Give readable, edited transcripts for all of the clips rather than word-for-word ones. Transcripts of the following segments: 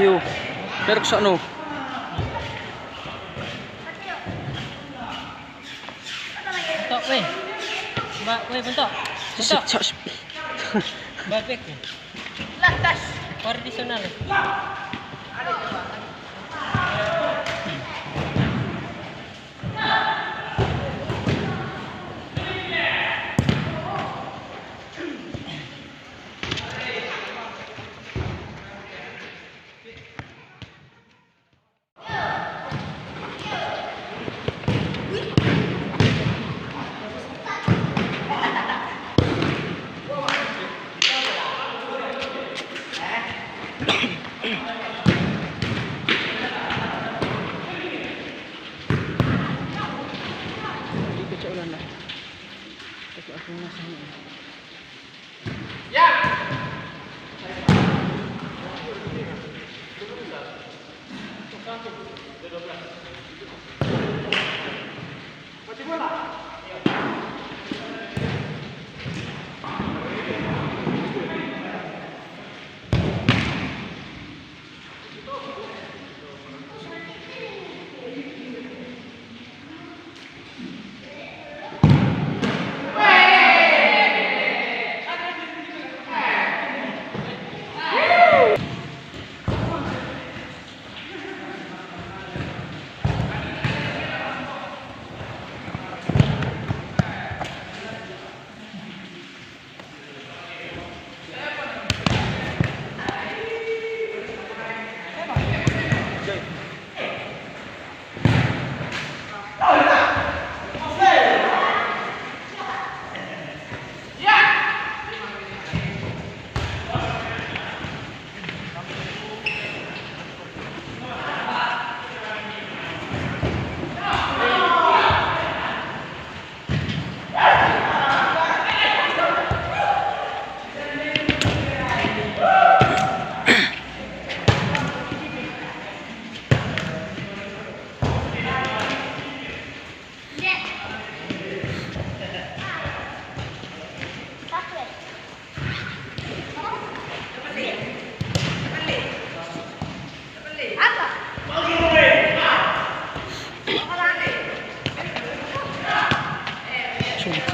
Leo. Pero sa ano? Bentok weh. Weh bentok. Bentok. Babek. Lantas. Tradisional.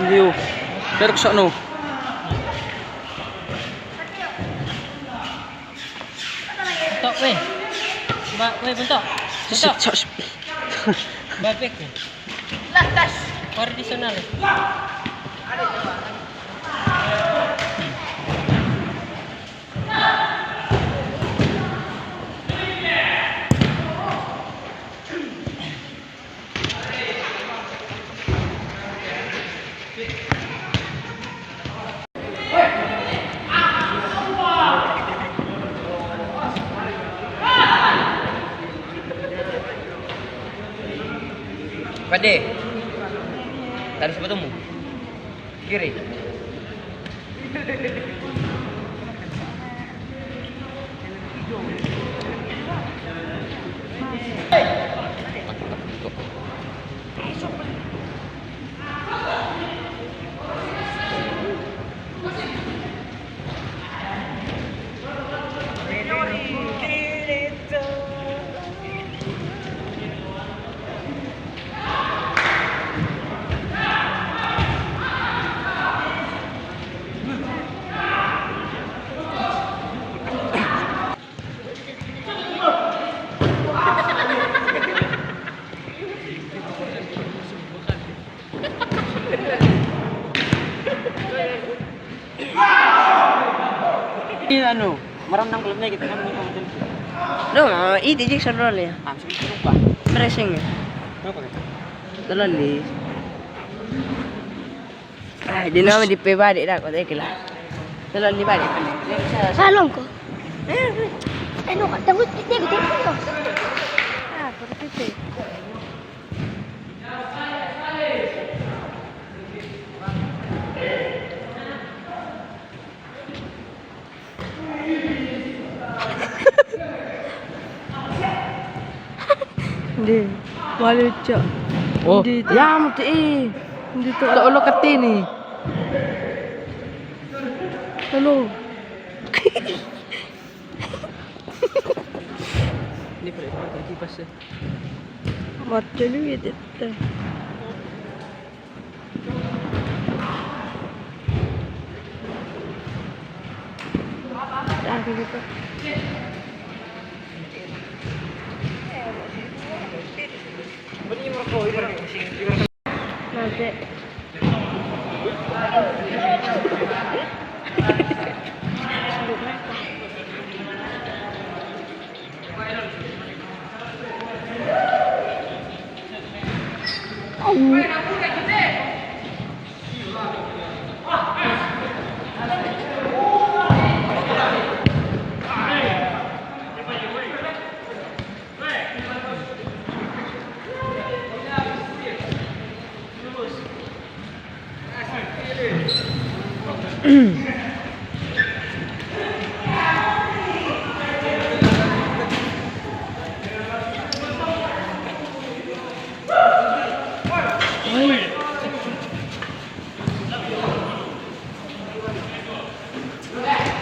Leo. Pero sa ano? Bentok weh. Weh bentok. Bentok. Babek. Lantas. Tradisional. Pade, taruh sepatumu. Kiri. Ini ano, maraming klub na kita kan may pamatil. No, iti jik sa role ya. Sige tulong pa. Pressing ya. Ano ko? Dalali. Di naman di pe balik dah kau tak lah. Dalali balik kan. Salong ko. Ano ka? Tawag kita gitu. Ah, perfect. Hindi. Wala siya. Oh, Hindi. ya mo ti. Hindi to. Ulo kati ni. Hello. Beli pala ito kipas eh. Matulu ya detta. Dah gitu. Nanti.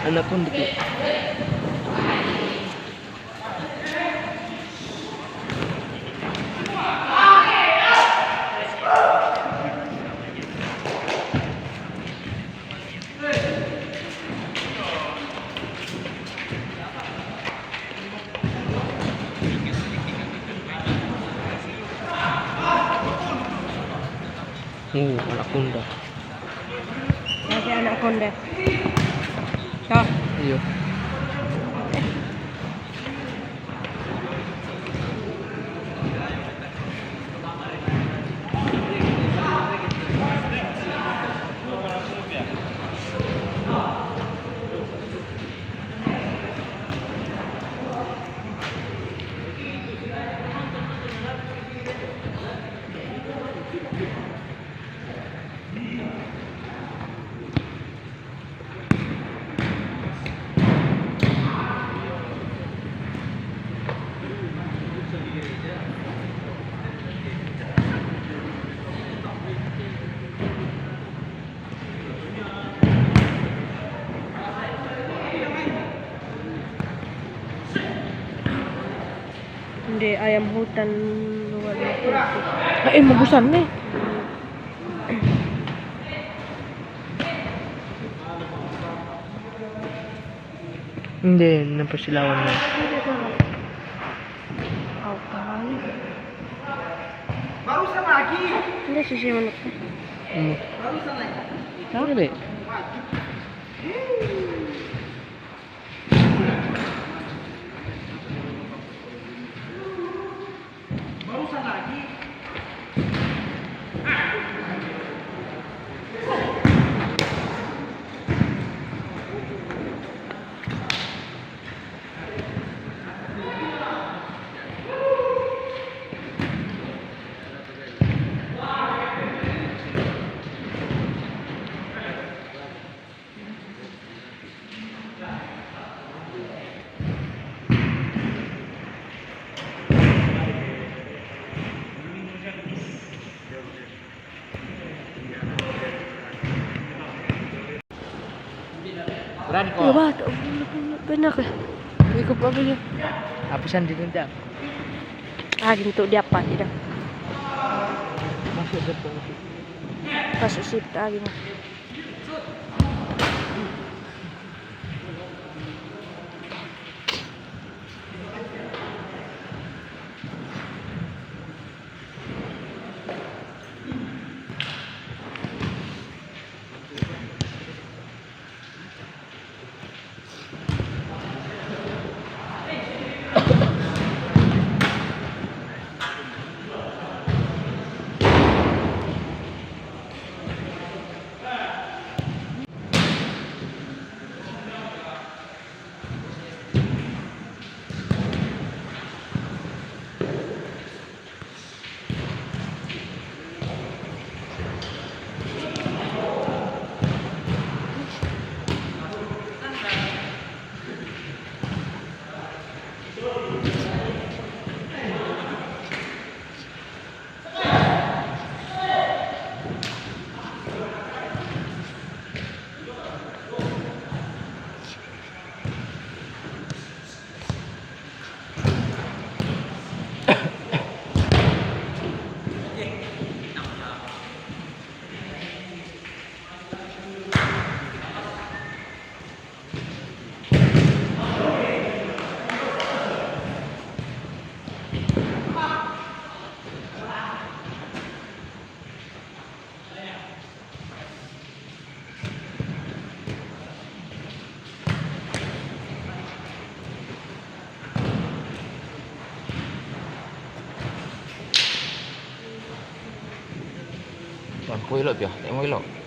Anak pun dikit. Anak kunda. Nanti anak konde. Dah. Iya. Hindi ayam hutan luar itu. Mabusan nih. Hindi, napasilawan mo. Kau kali. Hindi sisi manok. Ano ba? Berani Ya kok. bah, benar ke? Ikut apa ya? Hapusan dito dyan. Ah, ginto dia apa tidak? Masuk depo. Pas usip lagi mah. Tuan, kau elok biar. Tak mau elok.